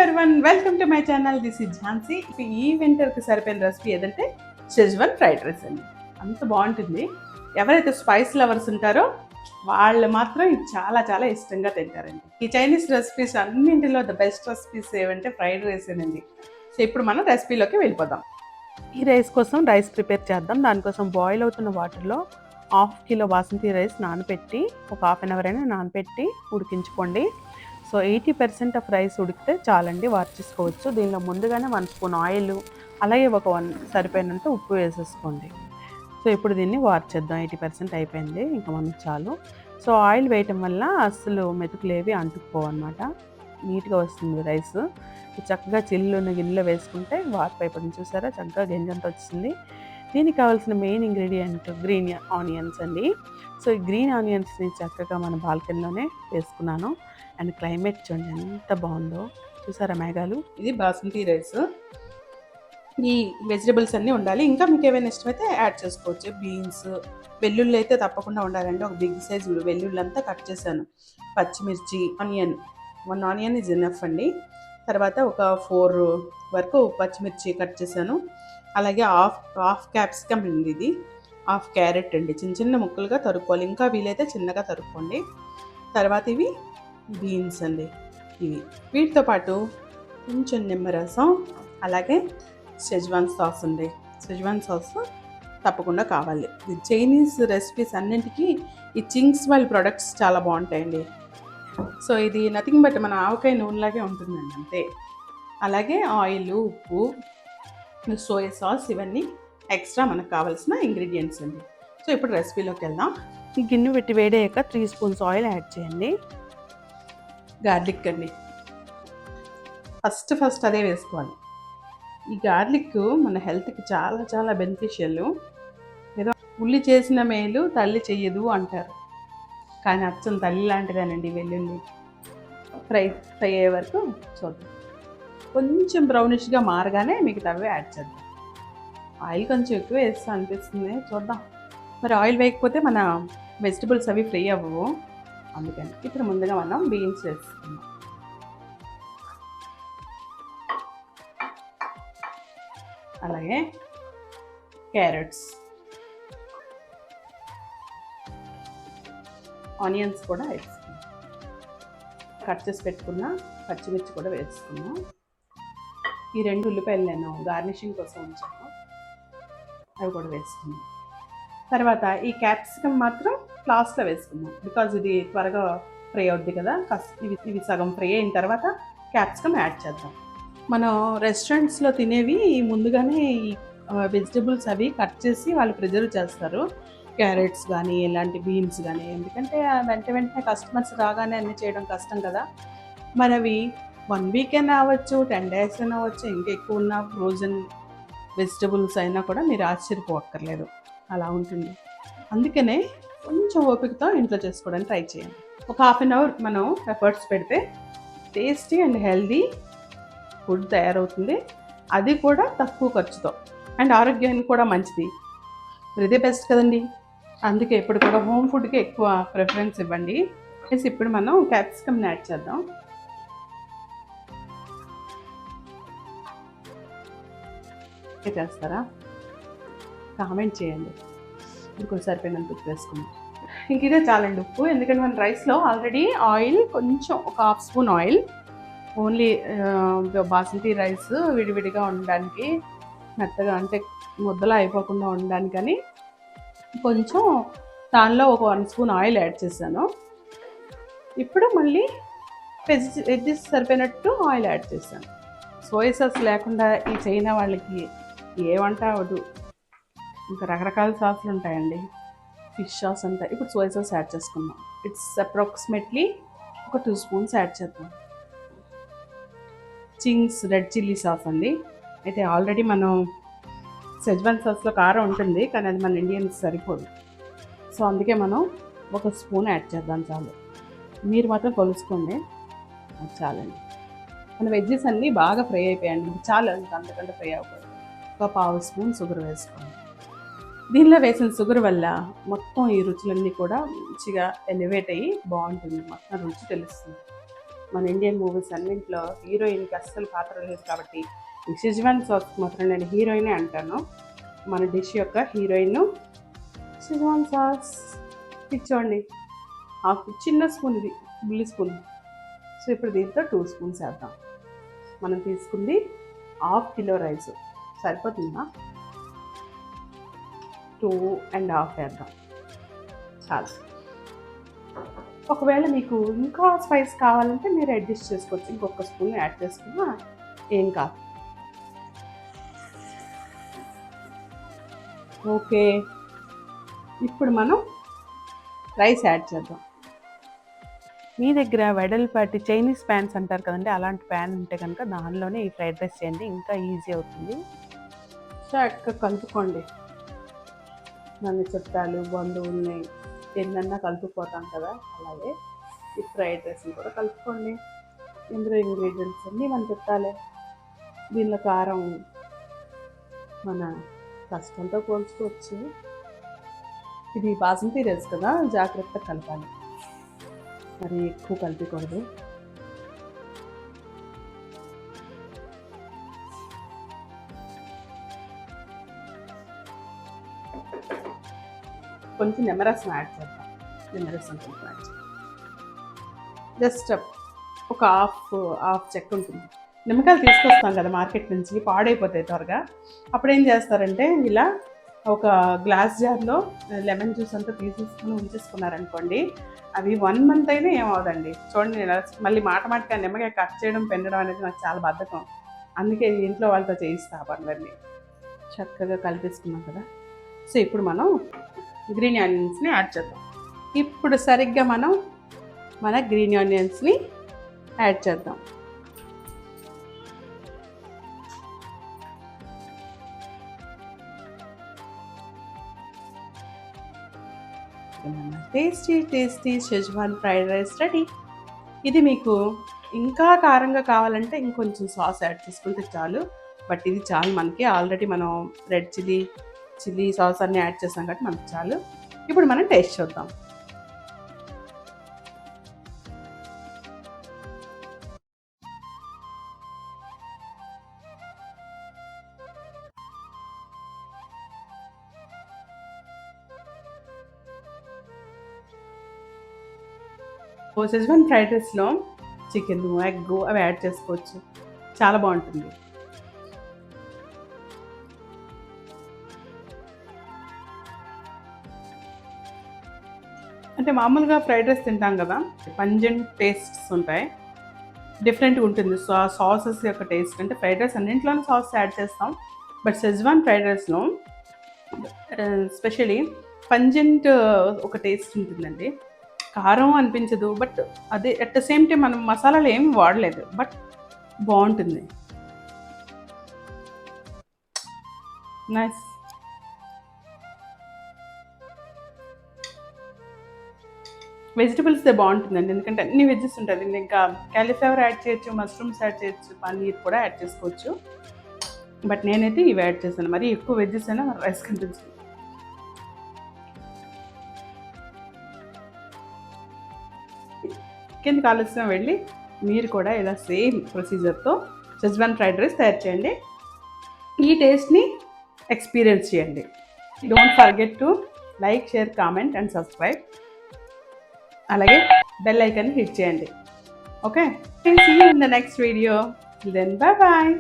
Everyone, welcome to my channel. This is Jhansi. ఈ వింటర్కి సరిపోయిన recipe ఏదంటే షెజ్వాన్ ఫ్రైడ్ రైస్ అండి. అంత బాగుంటుంది. ఎవరైతే స్పైస్ లవర్స్ ఉంటారో వాళ్ళు మాత్రం ఇది చాలా చాలా ఇష్టంగా తింటారండి. ఈ చైనీస్ రెసిపీస్ అన్నింటిలో ద బెస్ట్ రెసిపీస్ ఏమంటే ఫ్రైడ్ రైసేనండి. సో ఇప్పుడు మనం రెసిపీలోకి వెళ్ళిపోదాం. ఈ రైస్ కోసం రైస్ ప్రిపేర్ చేద్దాం. దానికోసం బాయిల్ అవుతున్న వాటర్లో 1/2 కిలో బాస్మతి రైస్ నానబెట్టి ఒక 1/2 అవర్ అయినా నానబెట్టి ఉడికించుకోండి. సో 80% ఆఫ్ రైస్ ఉడికితే చాలండి, వార్చేసుకోవచ్చు. దీనిలో ముందుగానే 1 స్పూన్ ఆయిల్, అలాగే ఒక 1 సరిపోయినంత ఉప్పు వేసేసుకోండి. సో ఇప్పుడు దీన్ని వార్చేద్దాం. 80% అయిపోయింది, ఇంకా మనకు చాలు. సో ఆయిల్ వేయటం వల్ల అస్సలు మెతుకులేవి అంటుకుపోవన్నమాట, నీట్గా వస్తుంది రైస్. చక్కగా చిల్లున్న గిన్నెలో వేసుకుంటే వార్పైపోతుంది. చూసారా, చక్కగా గింజంతా వచ్చింది. దీనికి కావాల్సిన మెయిన్ ఇంగ్రీడియంట్ గ్రీన్ ఆనియన్స్ అండి. సో ఈ గ్రీన్ ఆనియన్స్ని చక్కగా మన బాల్కనీలోనే వేసుకున్నాను. అండ్ క్లైమేట్ చూడండి ఎంత బాగుందో, చూసారా మేఘాలు. ఇది బాస్మతి రైస్. ఈ వెజిటబుల్స్ అన్నీ ఉండాలి. ఇంకా మీకు ఏమైనా ఇష్టమైతే యాడ్ చేసుకోవచ్చు. బీన్స్, వెల్లుల్లి అయితే తప్పకుండా ఉండాలండి. ఒక బిగ్ సైజ్ వెల్లుల్లి అంతా కట్ చేశాను. పచ్చిమిర్చి, ఆనియన్, 1 ఆనియన్ ఇస్ ఎనఫ్ అండి. తర్వాత ఒక 4 వరకు పచ్చిమిర్చి కట్ చేశాను. అలాగే హాఫ్ క్యాప్సికమ్ అండి, ఇది 1/2 క్యారెట్ అండి. చిన్న చిన్న ముక్కలుగా తరుక్కోవాలి, ఇంకా వీలైతే చిన్నగా తరుక్కోండి. తర్వాత ఇవి బీన్స్ అండి. ఇవి వీటితో పాటు కొంచెం నిమ్మరసం, అలాగే షెజ్వాన్ సాస్ అండి. షెజ్వాన్ సాస్ తప్పకుండా కావాలి. ఈ చైనీస్ రెసిపీస్ అన్నింటికి ఈ చింగ్స్ వాళ్ళ ప్రొడక్ట్స్ చాలా బాగుంటాయండి. సో ఇది నథింగ్ బట్ మన ఆవకాయ నూనెలాగే ఉంటుందండి, అంతే. అలాగే ఆయిల్, ఉప్పు, సోయా సాస్, ఇవన్నీ ఎక్స్ట్రా మనకు కావాల్సిన ఇంగ్రీడియంట్స్ అండి. సో ఇప్పుడు రెసిపీలోకి వెళ్దాం. ఈ గిన్నె పెట్టి వేడయ్యాక 3 స్పూన్స్ ఆయిల్ యాడ్ చేయండి. గార్లిక్ అండి, ఫస్ట్ అదే వేసుకోవాలి. ఈ గార్లిక్ మన హెల్త్కి చాలా చాలా బెనిఫిషియల్. ఏదో ఉల్లి చేసిన మేలు తల్లి చెయ్యదు అంటారు, కానీ అచ్చం తల్లి లాంటిదేనండి వెల్లుల్లి. ఫ్రై అయ్యే వరకు చూద్దాం. కొంచెం బ్రౌనిష్గా మారగానే మిగతావి యాడ్ చేద్దాం. ఆయిల్ కొంచెం ఎక్కువ వేస్తా అనిపిస్తుంది, చూద్దాం. మరి ఆయిల్ వేయకపోతే మన వెజిటబుల్స్ అవి ఫ్రై అవ్వవు, అందుకని. ఇప్పుడు ముందుగా మనం బీన్స్ వేసుకుందాం. అలాగే క్యారెట్స్, ఆనియన్స్ కూడా వేసుకుందాం. కట్ చేసి పెట్టుకున్న పచ్చిమిర్చి కూడా వేసుకున్నాం. ఈ 2 ఉల్లిపాయలు నేను గార్నిషింగ్ కోసం ఉంచాను, అవి కూడా వేసుకున్నాం. తర్వాత ఈ క్యాప్సికమ్ మాత్రం లాస్ట్లో వేసుకున్నాం, బికాజ్ ఇది త్వరగా ఫ్రై అవుద్ది కదా. ఇవి సగం ఫ్రై అయిన తర్వాత క్యాప్సికమ్ యాడ్ చేద్దాం. మనం రెస్టారెంట్స్లో తినేవి ముందుగానే ఈ వెజిటబుల్స్ అవి కట్ చేసి వాళ్ళు ప్రిజర్వ్ చేస్తారు, క్యారెట్స్ కానీ ఇలాంటి బీన్స్ కానీ. ఎందుకంటే వెంటనే కస్టమర్స్ రాగానే అన్నీ చేయడం కష్టం కదా. మరి అవి 1 వీక్ అయినా అవ్వచ్చు, 10 days అయినా అవ్వచ్చు, ఇంకా ఎక్కువ ఉన్న ఫ్రోజన్ వెజిటబుల్స్ అయినా కూడా మీరు ఆశ్చర్యపోక్కర్లేదు, అలా ఉంటుంది. అందుకనే కొంచెం ఓపికతో ఇంట్లో చేసుకోవడానికి ట్రై చేయండి. ఒక 1/2 అవర్ మనం ఎఫర్ట్స్ పెడితే టేస్టీ అండ్ హెల్దీ ఫుడ్ తయారవుతుంది, అది కూడా తక్కువ ఖర్చుతో. అండ్ ఆరోగ్యానికి కూడా మంచిది. ఇదే బెస్ట్ కదండి. అందుకే ఇప్పుడు కూడా హోమ్ ఫుడ్కి ఎక్కువ ప్రిఫరెన్స్ ఇవ్వండి. ఇప్పుడు మనం క్యాప్సికమ్ని యాడ్ చేద్దాం. చేస్తారా కామెంట్ చేయండి. ఇప్పుడు సరిపోయినంత ఉప్పు వేసుకుందాం. ఇంక ఇదే చాలండి ఉప్పు, ఎందుకంటే మన రైస్లో ఆల్రెడీ ఆయిల్ కొంచెం ఒక 1/2 spoon oil, only basmati rice విడివిడిగా ఉండడానికి, మెత్తగా అంటే ముద్దలా అయిపోకుండా ఉండడానికని కొంచెం దానిలో ఒక 1 స్పూన్ ఆయిల్ యాడ్ చేశాను. ఇప్పుడు మళ్ళీ వెజ్జెస్ సరిపోయినట్టు ఆయిల్ యాడ్ చేశాను. సోయా సాస్ లేకుండా ఈ చైనా వాళ్ళకి ఏ వంట అవ్వదు. ఇంకా రకరకాల సాసులు ఉంటాయండి, ఫిష్ సాస్ ఉంటాయి. ఇప్పుడు సోయా సాస్ యాడ్ చేసుకుందాం. ఇట్స్ అప్రాక్సిమేట్లీ ఒక 2 స్పూన్స్ యాడ్ చేద్దాం. చింగ్స్ రెడ్ చిల్లీ సాస్ అండి. అయితే ఆల్రెడీ మనం షెజ్వాన్ సాస్లో కారం ఉంటుంది, కానీ అది మన ఇండియన్స్ సరిపోదు. సో అందుకే మనం 1 స్పూన్ యాడ్ చేద్దాం, చాలు. మీరు మాత్రం కొలుసుకోండి, అది చాలండి. మన వెజ్జెస్ అన్నీ బాగా ఫ్రై అయిపోయాయండి, చాలు. అంతకంటే ఫ్రై అవ్వకూడదు. ఒక 1/2 స్పూన్ షుగర్ వేసుకోండి. దీనిలో వేసిన షుగర్ వల్ల మొత్తం ఈ రుచులన్నీ కూడా మంచిగా ఎలివేట్ అయ్యి బాగుంటుంది, మొత్తం రుచి తెలుస్తుంది. మన ఇండియన్ మూవీస్ అన్నింటిలో హీరోయిన్కి అస్సలు పాత్ర లేదు కాబట్టి ఈ షెజ్వాన్ సాస్ మాత్రం నేను హీరోయినే అంటాను. మన డిష్ యొక్క హీరోయిన్ షెజ్వాన్ సాస్ ఇచ్చోండి. చిన్న స్పూన్, ఇది బుల్లి స్పూన్. సో ఇప్పుడు దీంతో 2 స్పూన్స్ వేద్దాం. మనం తీసుకుంది 1/2 కిలో రైస్ సరిపోతుందా? 2.5 వేద్దాం చాలు. ఒకవేళ మీకు ఇంకా స్పైస్ కావాలంటే మీరు అడ్జస్ట్ చేసుకోవచ్చు, ఇంకొక స్పూన్ యాడ్ చేసుకున్నా ఏం కాదు. ఓకే, ఇప్పుడు మనం రైస్ యాడ్ చేద్దాం. మీ దగ్గర వెడల్పాటి చైనీస్ ప్యాన్స్ అంటారు కదండి, అలాంటి ప్యాన్ ఉంటే కనుక దానిలోనే ఈ ఫ్రైడ్ రైస్ చేయండి, ఇంకా ఈజీ అవుతుంది. చక్కగా కలుపుకోండి. మన చుట్టాలు బంధువుల్ని ఎన్నన్నా కలుపుకోతాం కదా, అలాగే ఈ ఫ్రైడ్ రైస్ని కూడా కలుపుకోండి. ఇందులో ఇంగ్రీడియంట్స్ అన్నీ మన చుట్టాలే. దీనిలో కారం మన కష్టంతో పోల్చుకోవచ్చు. ఇది బాసమతి రైస్ కదా, జాగ్రత్తగా కలపాలి, మరి ఎక్కువ కలిపకూడదు. కొంచెం నిమ్మరసం యాడ్ చేద్దాం. నిమ్మరసం కొంచెం యాడ్ చేద్దాం. జస్ట్ ఒక హాఫ్ చెక్క ఉంటుంది. నిమ్మకాయలు తీసుకొస్తాం కదా మార్కెట్ నుంచి, పాడైపోతాయి త్వరగా. అప్పుడు ఏం చేస్తారంటే ఇలా ఒక గ్లాస్ జార్లో లెమన్ జ్యూస్ అంతా తీసేసుకుని ఉంచేసుకున్నారనుకోండి, అవి 1 మంత్ అయినా ఏమవుదండి. చూడండి, నేను మళ్ళీ మాటమాటిగా నిమ్మకాయ కట్ చేయడం పెండడం అనేది నాకు చాలా బద్ధకం. అందుకే ఇంట్లో వాళ్ళతో చేయిస్తా పనులన్నీ. చక్కగా కలిపేసుకున్నాం కదా. సో ఇప్పుడు మనం గ్రీన్ ఆనియన్స్ని యాడ్ చేద్దాం. ఇప్పుడు సరిగ్గా మనం మన గ్రీన్ ఆనియన్స్ని యాడ్ చేద్దాం. Tasty schezwan fried rice ready. ఇది మీకు ఇంకా కారంగా కావాలంటే ఇంకొంచెం సాస్ యాడ్ చేసుకుంటే చాలు, బట్ ఇది చాలు మనకి. ఆల్రెడీ మనం రెడ్ చిల్లీ సాస్ అన్నీ యాడ్ చేసాం కాబట్టి మనకి చాలు. ఇప్పుడు మనం టేస్ట్ చూద్దాం. షెజ్వాన్ ఫ్రైడ్ రైస్లో చికెన్, ఎగ్ అవి యాడ్ చేసుకోవచ్చు, చాలా బాగుంటుంది. అంటే మామూలుగా ఫ్రైడ్ రైస్ తింటాం కదా, పంజెంట్ టేస్ట్స్ ఉంటాయి, డిఫరెంట్గా ఉంటుంది. సాసెస్ యొక్క టేస్ట్ అంటే ఫ్రైడ్ రైస్ అన్నింటిలోనే సాస్ యాడ్ చేస్తాం, బట్ షెజ్వాన్ ఫ్రైడ్ రైస్లో స్పెషలీ పంజెంట్ ఒక టేస్ట్ ఉంటుందండి. కారం అనిపించదు, బట్ అదే అట్ ద సేమ్ టైం మనం మసాలాలు ఏమి వాడలేదు, బట్ బాగుంటుంది. నైస్. వెజిటబుల్స్దే బాగుంటుందండి, ఎందుకంటే అన్ని వెజ్జెస్ ఉంటుంది. ఇంకా క్యాలీఫ్లవర్ యాడ్ చేయొచ్చు, మష్రూమ్స్ యాడ్ చేయొచ్చు, పన్నీర్ కూడా యాడ్ చేసుకోవచ్చు, బట్ నేనైతే ఇవి యాడ్ చేశాను. మరి ఎక్కువ వెజ్జెస్ అయినా మన రైస్ కనిపించింది. కిందకి ఆలస్యం వెళ్ళి మీరు కూడా ఇలా సేమ్ ప్రొసీజర్తో షెజ్వాన్ ఫ్రైడ్ రైస్ తయారు చేయండి. ఈ టేస్ట్ని ఎక్స్పీరియన్స్ చేయండి. Don't forget to like, share, comment and subscribe. అలాగే బెల్ ఐకాన్ని హిట్ చేయండి. Okay, see you in the next video. Then bye bye.